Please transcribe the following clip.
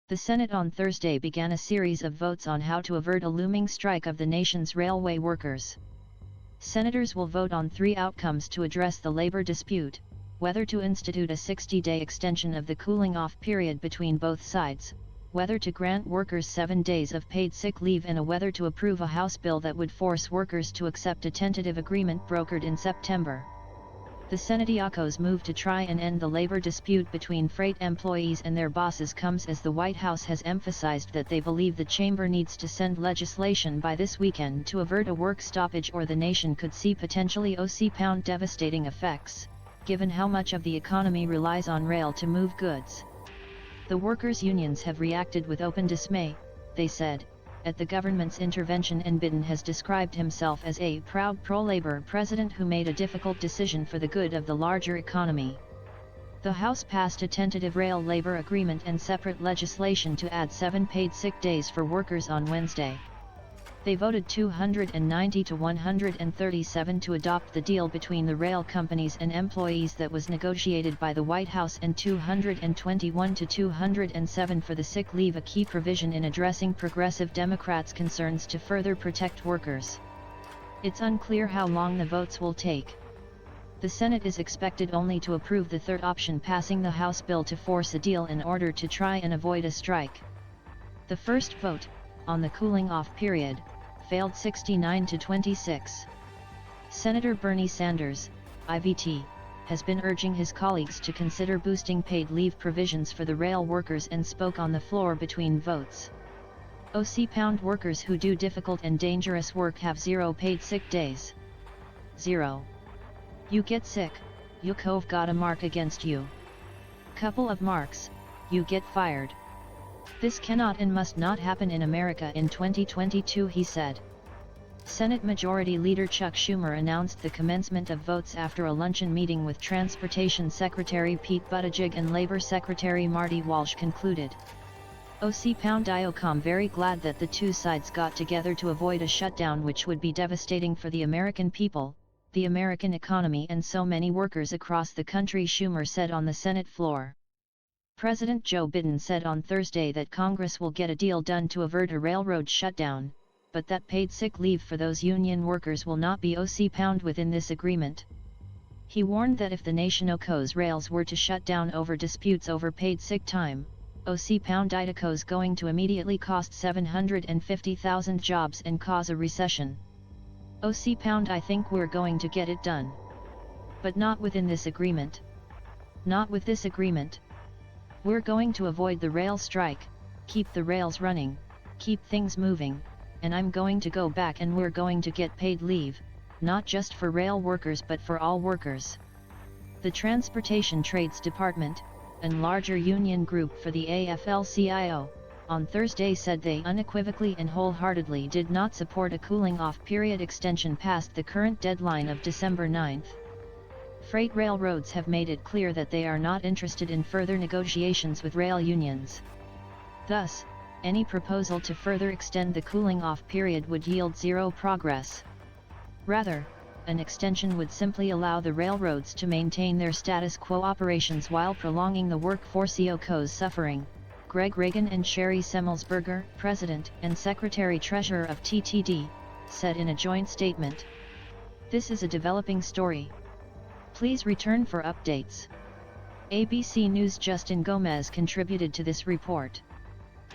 The Senate on Thursday began a series of votes on how to avert a looming strike of the nation's railway workers. Senators will vote on three outcomes to address the labor dispute: whether to institute a 60-day extension of the cooling-off period between both sides, whether to grant workers 7 days of paid sick leave, and whether to approve a House bill that would force workers to accept a tentative agreement brokered in September. The Senators' move to try and end the labor dispute between freight employees and their bosses comes as the White House has emphasized that they believe the chamber needs to send legislation by this weekend to avert a work stoppage, or the nation could see potentially £pound devastating effects, given how much of the economy relies on rail to move goods. The workers' unions have reacted with open dismay, they said, at the government's intervention, and Biden has described himself as a proud pro-labor president who made a difficult decision for the good of the larger economy. The House passed a tentative rail labor agreement and separate legislation to add 7 paid sick days for workers on Wednesday. They voted 290 to 137 to adopt the deal between the rail companies and employees that was negotiated by the White House, and 221 to 207 for the sick leave, a key provision in addressing progressive Democrats' concerns to further protect workers. It's unclear how long the votes will take. The Senate is expected only to approve the third option, passing the House bill to force a deal in order to try and avoid a strike. The first vote, on the cooling-off period, failed 69 to 26. Senator Bernie Sanders, IVT, has been urging his colleagues to consider boosting paid leave provisions for the rail workers and spoke on the floor between votes. £pound workers who do difficult and dangerous work have 0 paid sick days. 0. You get sick, you cove got a mark against you. Couple of marks, you get fired. This cannot and must not happen in America in 2022, he said. Senate Majority Leader Chuck Schumer announced the commencement of votes after a luncheon meeting with Transportation Secretary Pete Buttigieg and Labor Secretary Marty Walsh concluded. I'm very glad that the two sides got together to avoid a shutdown which would be devastating for the American people, the American economy, and so many workers across the country, Schumer said on the Senate floor. President Joe Biden said on Thursday that Congress will get a deal done to avert a railroad shutdown, but that paid sick leave for those union workers will not be £pound within this agreement. He warned that if the nation's rails were to shut down over disputes over paid sick time, £pound is going to immediately cost 750,000 jobs and cause a recession. £pound, I think we're going to get it done. But not within this agreement. Not with this agreement. We're going to avoid the rail strike, keep the rails running, keep things moving, and I'm going to go back and we're going to get paid leave, not just for rail workers but for all workers. The Transportation Trades Department, and larger union group for the AFL-CIO, on Thursday said they unequivocally and wholeheartedly did not support a cooling-off period extension past the current deadline of December 9. Freight railroads have made it clear that they are not interested in further negotiations with rail unions. Thus, any proposal to further extend the cooling-off period would yield zero progress. Rather, an extension would simply allow the railroads to maintain their status quo operations while prolonging the workforce EOCO's suffering, Greg Reagan and Sherry Semmelsberger, President and Secretary-Treasurer of TTD, said in a joint statement. This is a developing story. Please return for updates. ABC News' Justin Gomez contributed to this report.